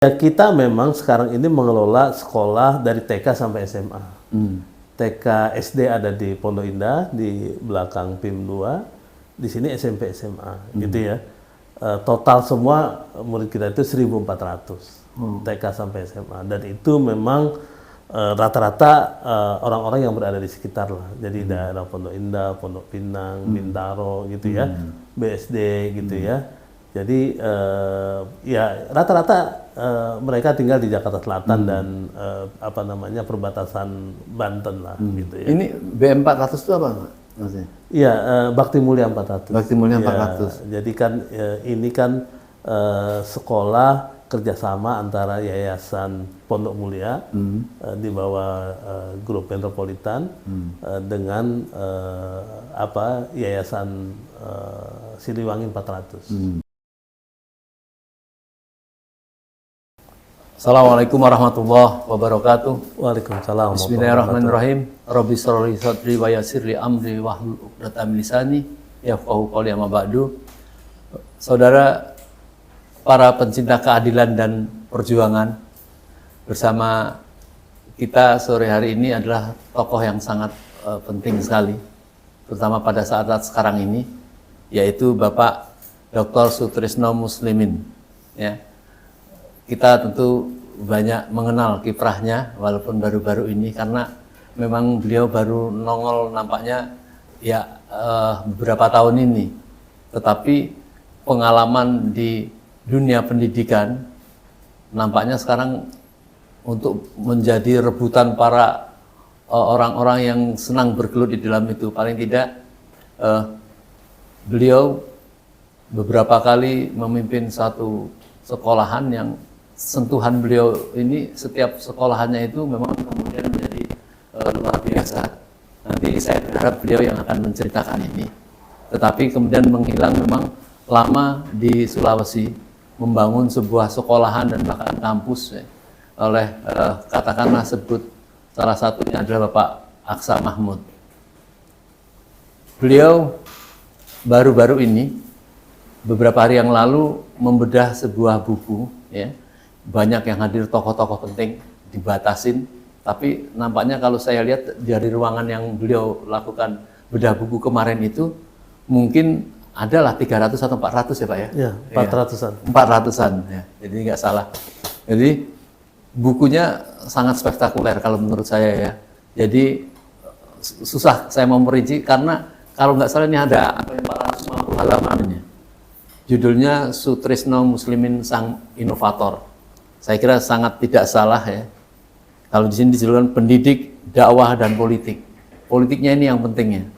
Ya, kita memang sekarang ini mengelola sekolah dari TK sampai SMA. TK SD ada di Pondok Indah, di belakang PIM 2, di sini SMP SMA, gitu ya. Total semua murid kita itu 1.400, TK sampai SMA. Dan itu memang rata-rata orang-orang yang berada di sekitar lah. Jadi daerah Pondok Indah, Pondok Pinang, Bintaro, gitu ya, BSD, gitu ya. Jadi ya rata-rata mereka tinggal di Jakarta Selatan dan apa namanya perbatasan Banten lah, gitu ya. Ini BM 400 itu apa, maksudnya? Iya, Bakti Mulia 400. Bakti Mulia Ya, 400. jadi kan ini kan sekolah kerjasama antara Yayasan Pondok Mulia di bawah Grup Metropolitan dengan apa Yayasan Siliwangi 400. Assalamualaikum warahmatullahi wabarakatuh. Waalaikumsalam. Bismillahirrahmanirrahim. Rabbi shrah li sadri wa yassir li amri wahlul 'uqdatam min lisani yafqahu qawli, amma ba'du. Saudara para pencinta keadilan dan perjuangan, bersama kita sore hari ini adalah tokoh yang sangat penting sekali, terutama pada saat sekarang ini, yaitu Bapak Dr. Soetrisno Muslimin. Ya. Kita tentu banyak mengenal kiprahnya walaupun baru-baru ini, karena memang beliau baru nongol nampaknya ya beberapa tahun ini. Tetapi pengalaman di dunia pendidikan nampaknya sekarang untuk menjadi rebutan para orang-orang yang senang bergelut di dalam itu. Paling tidak beliau beberapa kali memimpin satu sekolahan yang sentuhan beliau ini, setiap sekolahannya itu memang kemudian menjadi luar biasa. Nanti saya berharap beliau yang akan menceritakan ini. Tetapi kemudian menghilang memang lama di Sulawesi, membangun sebuah sekolahan dan bahkan kampus ya, oleh katakanlah sebut salah satunya adalah Bapak Aksa Mahmud. Beliau baru-baru ini, beberapa hari yang lalu, membedah sebuah buku ya. Banyak yang hadir, tokoh-tokoh penting, dibatasin, tapi nampaknya kalau saya lihat dari ruangan yang beliau lakukan bedah buku kemarin itu, mungkin adalah 300 atau 400 ya Pak ya? Ya, 400-an. 400-an ya, jadi nggak salah. Jadi bukunya sangat spektakuler kalau menurut saya ya. Jadi susah saya mau merinci, karena kalau nggak salah ini ada 450 halaman ini. Judulnya Soetrisno Muslimin Sang Inovator. Saya kira sangat tidak salah ya. Kalau di sini dijudulkan pendidik, dakwah dan politik. Politiknya ini yang pentingnya.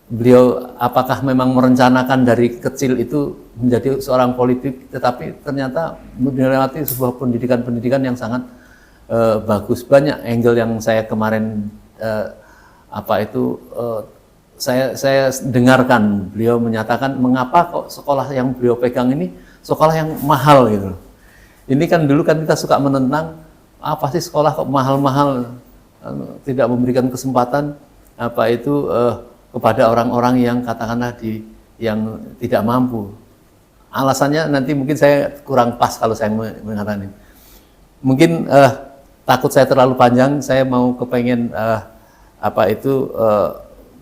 Beliau apakah memang merencanakan dari kecil itu menjadi seorang politik, tetapi ternyata melewati sebuah pendidikan yang sangat bagus. Banyak angle yang saya kemarin saya dengarkan beliau menyatakan mengapa kok sekolah yang beliau pegang ini sekolah yang mahal gitu. Ini kan dulu kan kita suka menentang apa sih sekolah kok mahal-mahal, tidak memberikan kesempatan kepada orang-orang yang katakanlah yang tidak mampu. Alasannya nanti mungkin saya kurang pas kalau saya mengatakan ini. Mungkin takut saya terlalu panjang, saya mau kepengen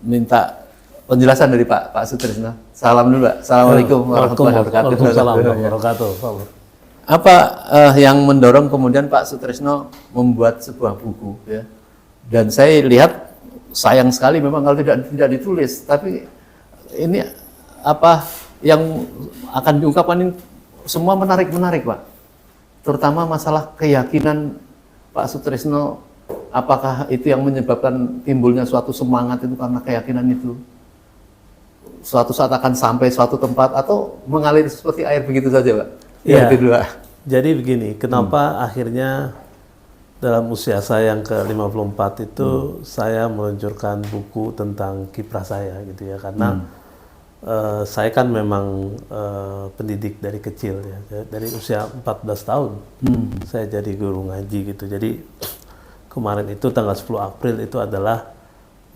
minta penjelasan dari Pak Soetrisno. Salam dulu Pak. Assalamualaikum warahmatullahi wabarakatuh. Waalaikumsalam warahmatullahi wabarakatuh. Apa yang mendorong kemudian Pak Soetrisno membuat sebuah buku ya? Dan saya lihat sayang sekali memang kalau tidak ditulis, tapi ini apa yang akan diungkapkan ini semua menarik Pak. Terutama masalah keyakinan Pak Soetrisno, apakah itu yang menyebabkan timbulnya suatu semangat itu karena keyakinan itu suatu saat akan sampai suatu tempat, atau mengalir seperti air begitu saja Pak? Ya, itu dua. Jadi begini, kenapa akhirnya dalam usia saya yang ke-54 itu saya meluncurkan buku tentang kiprah saya gitu ya, karena saya kan memang pendidik dari kecil ya, dari usia 14 tahun saya jadi guru ngaji gitu. Jadi kemarin itu tanggal 10 April itu adalah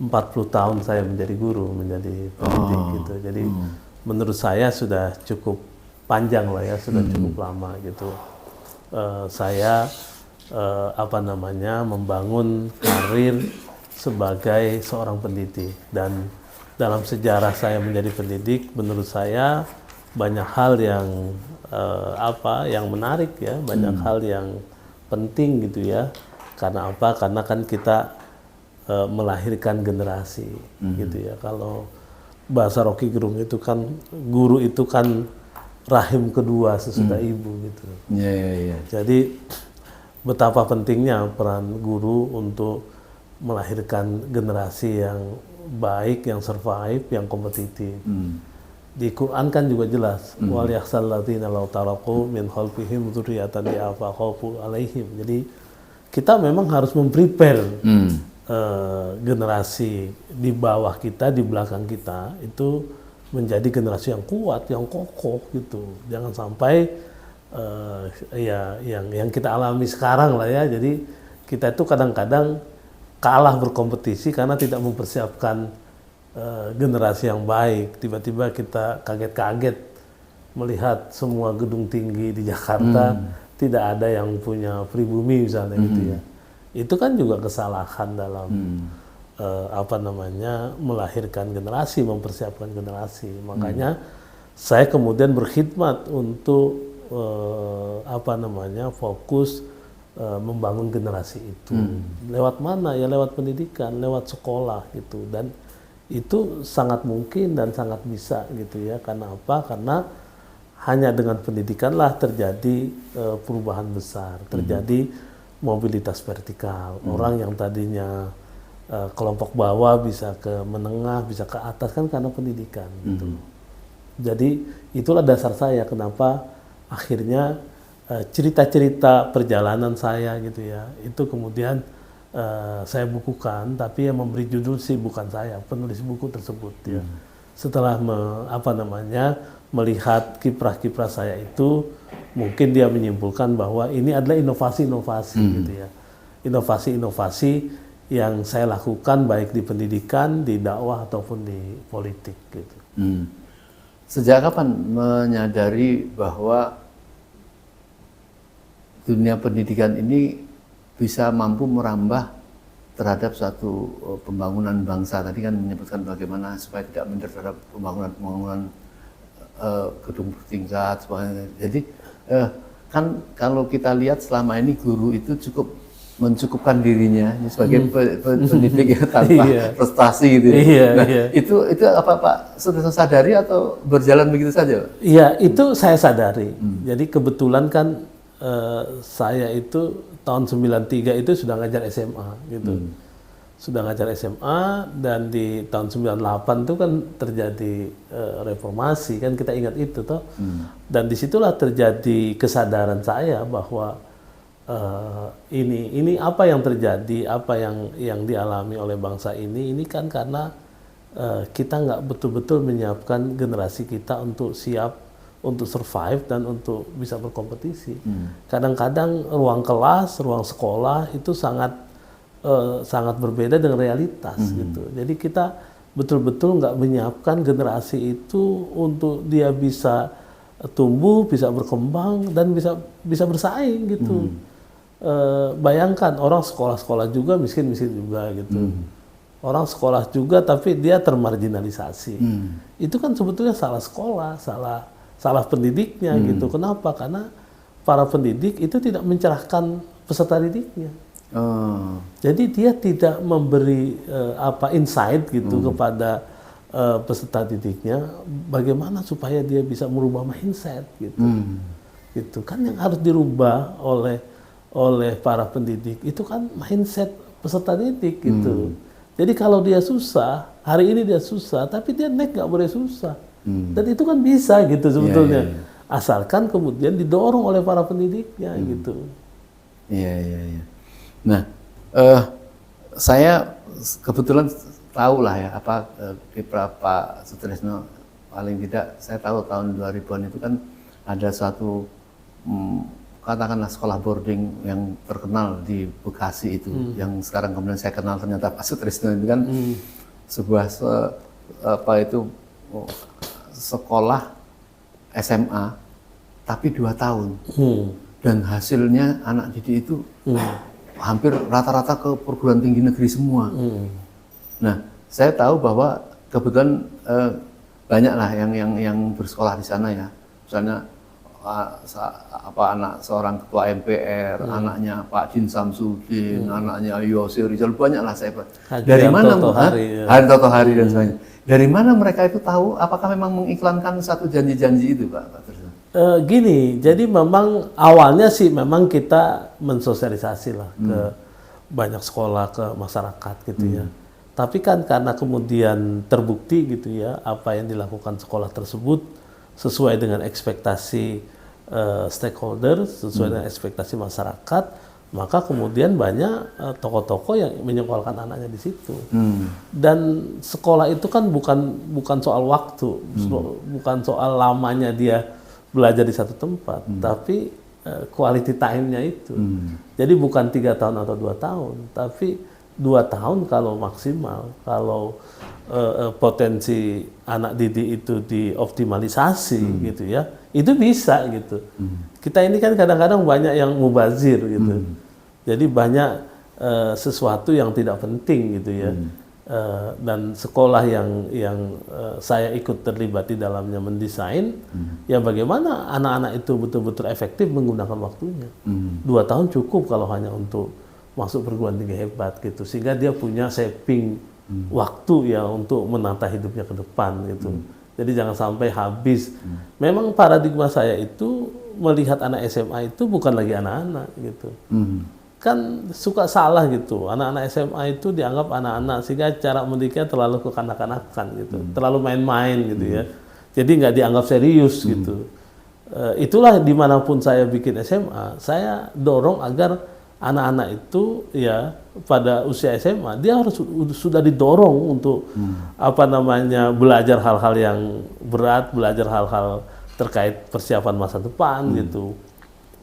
40 tahun saya menjadi guru, menjadi pendidik gitu. Jadi menurut saya sudah cukup panjang lah ya, sudah cukup lama gitu. saya membangun karir sebagai seorang pendidik. Dan dalam sejarah saya menjadi pendidik, menurut saya banyak hal yang yang menarik ya, banyak hal yang penting gitu ya. Karena apa? Karena kan kita melahirkan generasi gitu ya. Kalau bahasa Rocky Gerung itu kan, guru itu kan rahim kedua sesudah ibu gitu. Jadi betapa pentingnya peran guru untuk melahirkan generasi yang baik, yang survive, yang kompetitif. Di Quran kan juga jelas, wal yakhshal ladzina law taraku min khalfihim dzurriyyatan di'afa khaufu alaihim. Jadi kita memang harus memprepare generasi di bawah kita, di belakang kita itu menjadi generasi yang kuat, yang kokoh gitu. Jangan sampai yang kita alami sekarang lah ya. Jadi kita itu kadang-kadang kalah berkompetisi karena tidak mempersiapkan generasi yang baik. Tiba-tiba kita kaget-kaget melihat semua gedung tinggi di Jakarta tidak ada yang punya pribumi misalnya gitu ya. Itu kan juga kesalahan dalam melahirkan generasi, mempersiapkan generasi. Makanya saya kemudian berkhidmat untuk fokus membangun generasi itu. Lewat mana? Ya lewat pendidikan, lewat sekolah gitu. Dan itu sangat mungkin dan sangat bisa gitu ya. Karena apa? Karena hanya dengan pendidikanlah terjadi perubahan besar, terjadi mobilitas vertikal. Orang yang tadinya kelompok bawah bisa ke menengah, bisa ke atas kan karena pendidikan gitu. Jadi itulah dasar saya kenapa akhirnya cerita-cerita perjalanan saya gitu ya, itu kemudian saya bukukan, tapi yang memberi judul sih bukan saya, penulis buku tersebut ya. Setelah melihat kiprah-kiprah saya itu, mungkin dia menyimpulkan bahwa ini adalah inovasi-inovasi gitu ya. Inovasi-inovasi yang saya lakukan baik di pendidikan, di dakwah ataupun di politik gitu. Sejak kapan menyadari bahwa dunia pendidikan ini bisa mampu merambah terhadap suatu pembangunan bangsa? Tadi kan menyebutkan bagaimana supaya tidak minder terhadap pembangunan gedung bertingkat. Jadi kan kalau kita lihat selama ini guru itu cukup mencukupkan dirinya sebagai pendidik tanpa prestasi gitu. Itu apa Pak sudah sadari atau berjalan begitu saja? Iya, itu saya sadari. Jadi kebetulan kan saya itu tahun 93 itu sudah ngajar SMA gitu. Sudah ngajar SMA dan di tahun 98 itu kan terjadi reformasi kan, kita ingat itu toh. Dan disitulah terjadi kesadaran saya bahwa ini apa yang terjadi, apa yang dialami oleh bangsa ini kan karena kita nggak betul-betul menyiapkan generasi kita untuk siap untuk survive dan untuk bisa berkompetisi. Kadang-kadang ruang kelas, ruang sekolah itu sangat berbeda dengan realitas gitu. Jadi kita betul-betul nggak menyiapkan generasi itu untuk dia bisa tumbuh, bisa berkembang dan bisa bersaing gitu. Bayangkan orang sekolah-sekolah juga miskin-miskin juga gitu. Orang sekolah juga tapi dia termarginalisasi. Itu kan sebetulnya salah sekolah, salah pendidiknya gitu. Kenapa? Karena para pendidik itu tidak mencerahkan peserta didiknya. Jadi dia tidak memberi insight gitu kepada peserta didiknya bagaimana supaya dia bisa merubah mindset gitu. Gitu kan yang harus dirubah oleh para pendidik itu kan mindset peserta didik gitu. Jadi kalau dia susah, hari ini dia susah, tapi dia nggak boleh susah. Dan itu kan bisa gitu sebetulnya. Asalkan kemudian didorong oleh para pendidiknya gitu. Iya. Nah, saya kebetulan tahu lah ya kiprah Pak Sutrisno, paling tidak saya tahu tahun 2000-an itu kan ada suatu katakanlah sekolah boarding yang terkenal di Bekasi itu, yang sekarang kemudian saya kenal ternyata Pak Sutrisno itu kan sebuah sekolah SMA tapi 2 tahun. dan hasilnya anak didik itu hampir rata-rata ke perguruan tinggi negeri semua. Nah, saya tahu bahwa kebetulan banyaklah yang bersekolah di sana ya. Misalnya anak seorang ketua MPR, anaknya Pak Din Samsudin, anaknya Yosir Rizal, banyaklah saya. Dari mana Hari Toto Hari dan sebagainya. Dari mana mereka itu tahu? Apakah memang mengiklankan satu janji-janji itu, Pak Trisno? Gini, jadi memang awalnya sih memang kita mensosialisasi lah ke banyak sekolah, ke masyarakat gitu ya. Tapi kan karena kemudian terbukti gitu ya, apa yang dilakukan sekolah tersebut sesuai dengan ekspektasi stakeholder, sesuai dengan ekspektasi masyarakat, maka kemudian banyak tokoh-tokoh yang menyekolahkan anaknya di situ. Dan sekolah itu kan bukan soal waktu, bukan soal lamanya dia belajar di satu tempat, tapi quality time-nya itu. Jadi bukan 3 tahun atau 2 tahun, tapi 2 tahun kalau maksimal, kalau potensi anak didik itu dioptimalisasi gitu ya, itu bisa gitu. Kita ini kan kadang-kadang banyak yang mubazir gitu. Jadi banyak sesuatu yang tidak penting gitu ya. Dan sekolah yang saya ikut terlibat di dalamnya mendesain, ya bagaimana anak-anak itu betul-betul efektif menggunakan waktunya. 2 tahun cukup kalau hanya untuk masuk perguruan tinggi hebat gitu, sehingga dia punya saving waktu ya untuk menata hidupnya ke depan gitu. Jadi jangan sampai habis. Memang paradigma saya itu melihat anak SMA itu bukan lagi anak-anak gitu. Kan suka salah gitu, anak-anak SMA itu dianggap anak-anak sehingga cara mendidiknya terlalu kekanak-kanakan gitu, terlalu main-main gitu ya, jadi nggak dianggap serius gitu. Itulah dimanapun saya bikin SMA, saya dorong agar anak-anak itu ya pada usia SMA dia harus sudah didorong untuk belajar hal-hal yang berat, belajar hal-hal terkait persiapan masa depan gitu.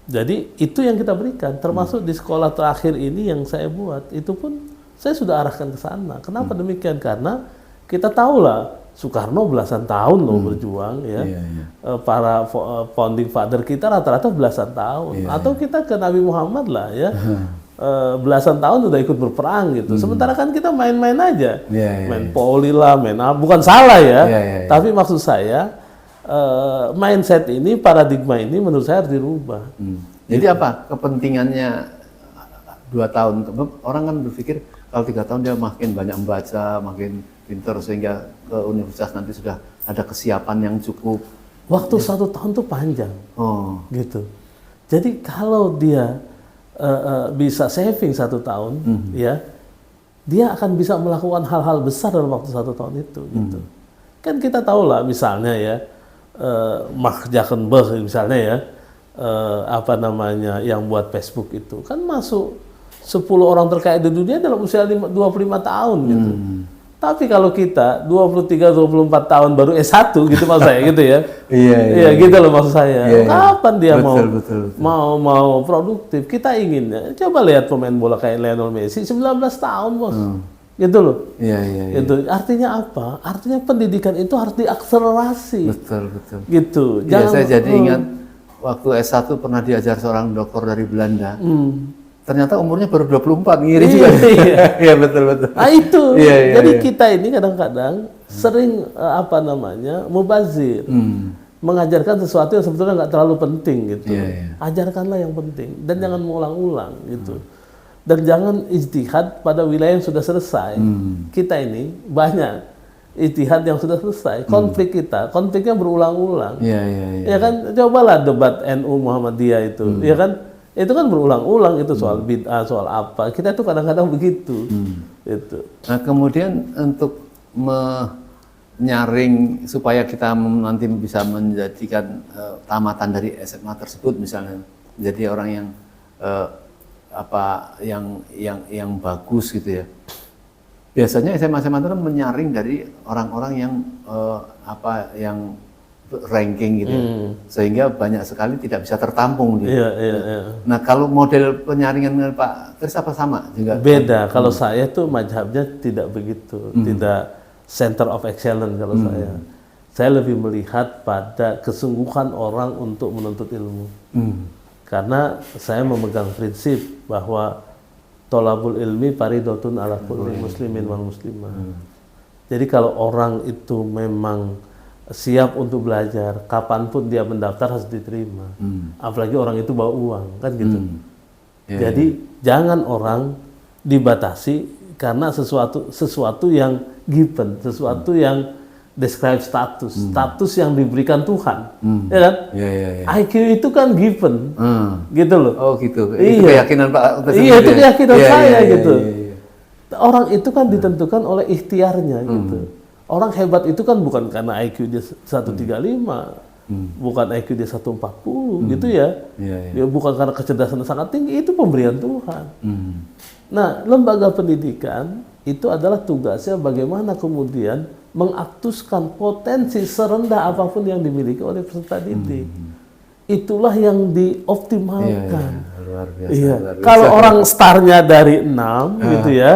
Jadi itu yang kita berikan, termasuk di sekolah terakhir ini yang saya buat, itu pun saya sudah arahkan ke sana. Kenapa demikian? Karena kita tahulah Soekarno belasan tahun loh berjuang ya. Para founding father kita rata-rata belasan tahun. Atau kita ke Nabi Muhammad lah ya. Belasan tahun udah ikut berperang gitu. Sementara kan kita main-main aja. Main poli lah, main apa. Bukan salah ya. Tapi maksud saya mindset ini, paradigma ini menurut saya harus dirubah. Jadi apa kepentingannya 2 tahun? Orang kan berpikir kalau 3 tahun dia makin banyak membaca, makin pintar sehingga ke universitas nanti sudah ada kesiapan yang cukup. Waktu 1 tahun tuh panjang, gitu. Jadi kalau dia bisa saving 1 tahun, ya, dia akan bisa melakukan hal-hal besar dalam waktu 1 tahun itu. Gitu. Kan kita tahu lah misalnya ya. Mark Zuckerberg misalnya ya, yang buat Facebook itu kan masuk 10 orang terkaya di dunia dalam usia 25 tahun gitu. Tapi kalau kita 23-24 tahun baru S1 gitu maksud saya gitu ya. Iya gitu loh maksud saya. Kapan dia mau produktif? Kita inginnya coba lihat pemain bola kayak Lionel Messi 19 tahun bos. Gitu loh. Gitu. Artinya apa? Artinya pendidikan itu harus diakselerasi. Betul. Gitu. Jangan, saya jadi ingat waktu S1 pernah diajar seorang dokter dari Belanda. Ternyata umurnya baru 24, ngiri juga. Iya betul. Nah itu. Jadi kita ini kadang-kadang sering mubazir. Mengajarkan sesuatu yang sebetulnya nggak terlalu penting gitu. Ajarkanlah yang penting dan jangan mengulang-ulang gitu. Dan jangan ijtihad pada wilayah yang sudah selesai. Kita ini banyak ijtihad yang sudah selesai. Konfliknya berulang-ulang. Ya kan, cobalah debat NU Muhammadiyah itu. Ya kan, itu kan berulang-ulang itu soal bid'ah, soal apa. Kita itu kadang-kadang begitu. Itu. Nah kemudian untuk menyaring supaya kita nanti bisa menjadikan tamatan dari SMA tersebut misalnya jadi orang yang yang bagus gitu ya. Biasanya SMA itu kan menyaring dari orang-orang yang yang ranking gitu ya. Sehingga banyak sekali tidak bisa tertampung gitu. Nah, kalau model penyaringan dengan Pak Tris apa sama juga? Beda. Kalau saya tuh mazhabnya tidak begitu. Tidak center of excellence kalau saya. Saya lebih melihat pada kesungguhan orang untuk menuntut ilmu. Karena saya memegang prinsip bahwa tolabul ilmi paridotun ala kulli muslimin wal muslimah. Jadi kalau orang itu memang siap untuk belajar, kapanpun dia mendaftar harus diterima. Apalagi orang itu bawa uang, kan gitu. Jadi jangan orang dibatasi karena sesuatu yang given, sesuatu yang describe status yang diberikan Tuhan, ya kan? IQ itu kan given, gitu loh. Oh gitu. Iya. Itu keyakinan Pak. Iya, itu keyakinan saya gitu. Orang itu kan ditentukan oleh ikhtiarnya gitu. Orang hebat itu kan bukan karena IQ dia 135, bukan IQ dia 140 gitu ya. Ya bukan karena kecerdasan sangat tinggi, itu pemberian Tuhan. Nah, lembaga pendidikan itu adalah tugasnya bagaimana kemudian mengaktuskan potensi serendah apapun yang dimiliki oleh peserta didik. Itulah yang dioptimalkan. Luar biasa. Iya. Kalau orang startnya dari 6 gitu ya,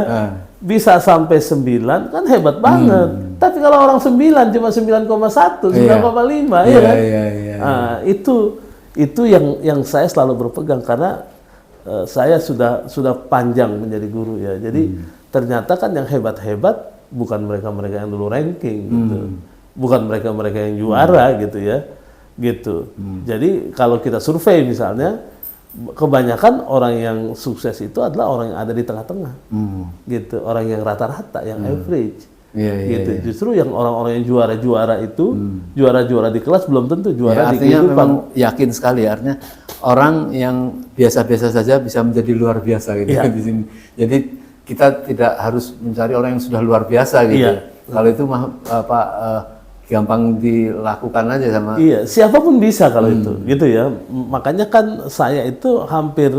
bisa sampai 9 kan hebat banget. Tapi kalau orang 9 cuma 9,1, 9,5 ya kan? Nah, itu yang saya selalu berpegang karena saya sudah panjang menjadi guru ya. Jadi ternyata kan yang hebat-hebat bukan mereka-mereka yang dulu ranking gitu. Bukan mereka-mereka yang juara gitu ya. Gitu. Jadi kalau kita survei misalnya, kebanyakan orang yang sukses itu adalah orang yang ada di tengah-tengah, gitu. Orang yang rata-rata, yang average, gitu. Justru yang orang-orang yang juara-juara itu, juara-juara di kelas belum tentu juara di artinya kehidupan. memang yakin sekali, artinya orang yang biasa-biasa saja bisa menjadi luar biasa gitu di sini. Jadi kita tidak harus mencari orang yang sudah luar biasa gitu. Kalau itu mah gampang dilakukan aja sama. Iya, siapapun bisa kalau itu, gitu ya. Makanya kan saya itu hampir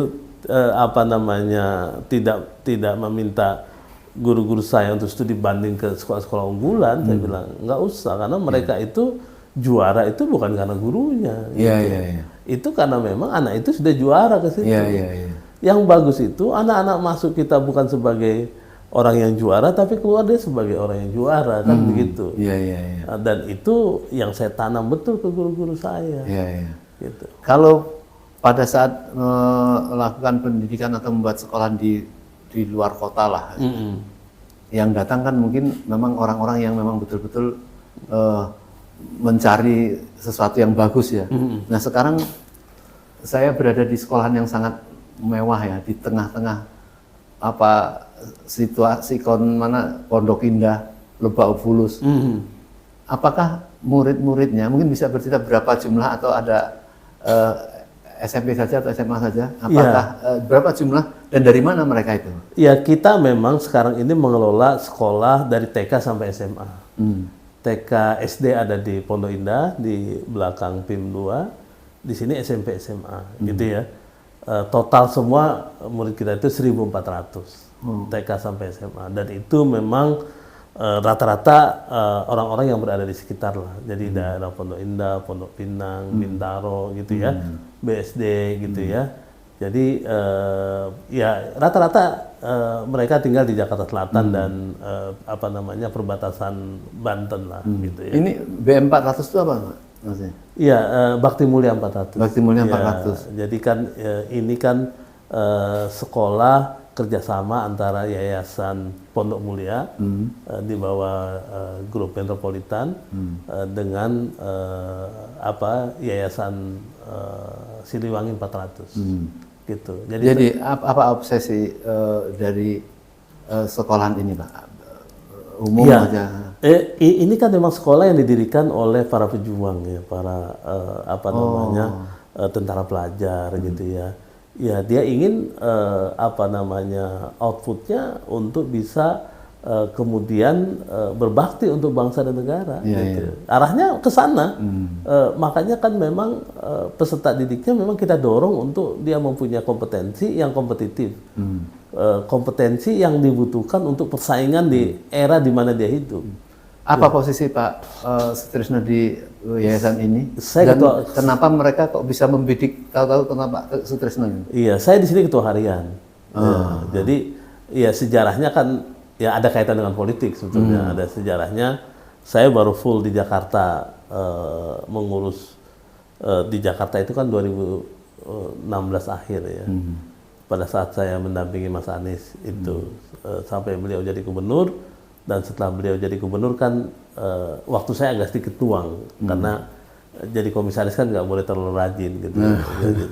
tidak meminta guru-guru saya untuk studi banding ke sekolah-sekolah unggulan. Saya bilang nggak usah, karena mereka itu juara itu bukan karena gurunya. Itu karena memang anak itu sudah juara ke situ. Yang bagus itu anak-anak masuk kita bukan sebagai orang yang juara, tapi keluar dia sebagai orang yang juara, kan begitu. Dan itu yang saya tanam betul ke guru-guru saya. Gitu. Kalau pada saat melakukan pendidikan atau membuat sekolah di luar kota lah, yang datang kan mungkin memang orang-orang yang memang betul-betul mencari sesuatu yang bagus ya. Nah sekarang saya berada di sekolahan yang sangat mewah ya, di tengah-tengah situasi Pondok Indah, Lebak Bulus. Apakah murid-muridnya mungkin bisa bercerita berapa jumlah atau ada SMP saja atau SMA saja? Apakah berapa jumlah dan dari mana mereka itu? Ya, kita memang sekarang ini mengelola sekolah dari TK sampai SMA. TK SD ada di Pondok Indah di belakang PIM 2. Di sini SMP SMA gitu ya. Total semua murid kita itu 1.400 TK sampai SMA, dan itu memang rata-rata orang-orang yang berada di sekitar lah, jadi daerah Pondok Indah, Pondok Pinang, Bintaro gitu ya, BSD gitu ya. Jadi ya rata-rata mereka tinggal di Jakarta Selatan dan perbatasan Banten lah gitu ya. Ini BM400 itu apa maksudnya? Iya, Bakti Mulia 400. Bakti Mulia 400. Ya, jadi kan ini kan sekolah kerjasama antara Yayasan Pondok Mulia di bawah grup metropolitan dengan Yayasan Siliwangi 400 gitu. Jadi apa obsesi dari sekolahan ini, Pak? Umum aja. Ini kan memang sekolah yang didirikan oleh para pejuang ya, para tentara pelajar gitu ya. Ya, dia ingin outputnya untuk bisa kemudian berbakti untuk bangsa dan negara. Gitu. Arahnya ke sana. Makanya kan memang peserta didiknya memang kita dorong untuk dia mempunyai kompetensi yang kompetitif. Kompetensi yang dibutuhkan untuk persaingan di era di mana dia hidup. Apa posisi Pak Sutrisno di yayasan ini? Saya dan kenapa mereka kok bisa membidik, tahu-tahu kenapa Sutrisno ini? Iya, saya di sini ketua harian. Jadi ya sejarahnya kan ya ada kaitan dengan politik sebetulnya, ada sejarahnya. Saya baru full di Jakarta mengurus di Jakarta itu kan 16 akhir ya. Pada saat saya mendampingi Mas Anies itu sampai beliau jadi gubernur, dan setelah beliau jadi gubernur kan waktu saya agak sedikit tuang karena jadi komisaris kan nggak boleh terlalu rajin gitu.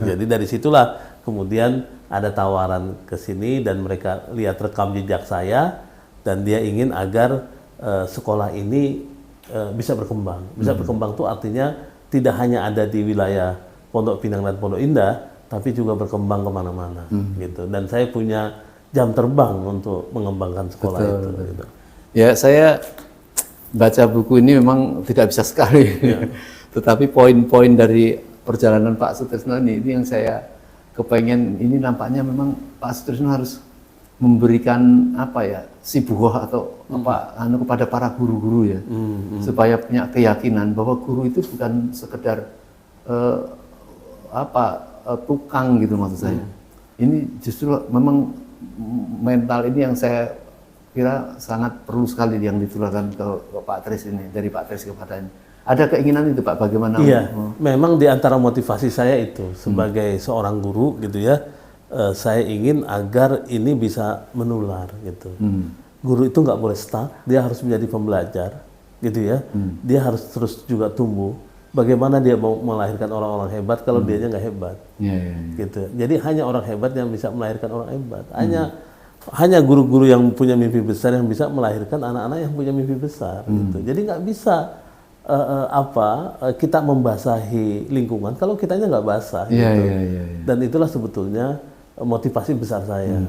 Jadi dari situlah kemudian ada tawaran ke sini dan mereka lihat rekam jejak saya dan dia ingin agar sekolah ini bisa berkembang. Bisa berkembang tuh artinya tidak hanya ada di wilayah Pondok Pinang dan Pondok Indah, tapi juga berkembang kemana-mana gitu. Dan saya punya jam terbang untuk mengembangkan sekolah itu. Gitu. Ya, saya baca buku ini memang tidak bisa sekali. Tetapi poin-poin dari perjalanan Pak Sutrisno ini yang saya kepengen, ini nampaknya memang Pak Sutrisno harus memberikan apa ya, sibuah atau apa kepada para guru-guru ya, supaya punya keyakinan bahwa guru itu bukan sekedar tukang gitu maksud saya. Ini justru memang mental ini yang saya kira sangat perlu sekali yang ditularkan ke Pak Tris ini, dari Pak Tris kepada ini. Ada keinginan itu Pak, bagaimana? Iya, memang di antara motivasi saya itu sebagai seorang guru gitu ya, saya ingin agar ini bisa menular gitu. Guru itu nggak boleh stuck, dia harus menjadi pembelajar gitu ya. Dia harus terus juga tumbuh. Bagaimana dia mau melahirkan orang-orang hebat kalau dianya nggak hebat, gitu. Jadi hanya orang hebat yang bisa melahirkan orang hebat. Hanya guru-guru yang punya mimpi besar yang bisa melahirkan anak-anak yang punya mimpi besar. Gitu. Jadi nggak bisa kita membasahi lingkungan kalau kitanya nggak basah. Gitu. Dan itulah sebetulnya motivasi besar saya.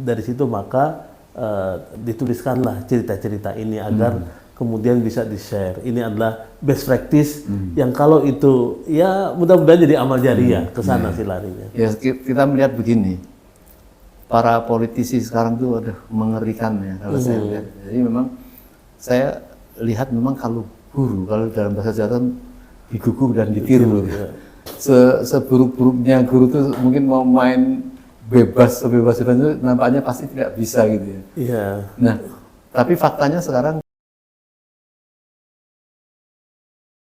Dari situ maka dituliskanlah cerita-cerita ini agar kemudian bisa di-share. Ini adalah best practice yang kalau itu ya mudah-mudahan jadi amal jariah ke sana sih larinya. Ya, kita melihat begini. Para politisi sekarang tuh mengerikan ya kalau saya lihat. Jadi memang saya lihat memang kalau guru, kalau dalam bahasa Jawa digugu dan ditiru. Seburuk-buruknya guru tuh mungkin mau main bebas sebebas itu nampaknya pasti tidak bisa gitu ya. Iya. Nah, tapi faktanya sekarang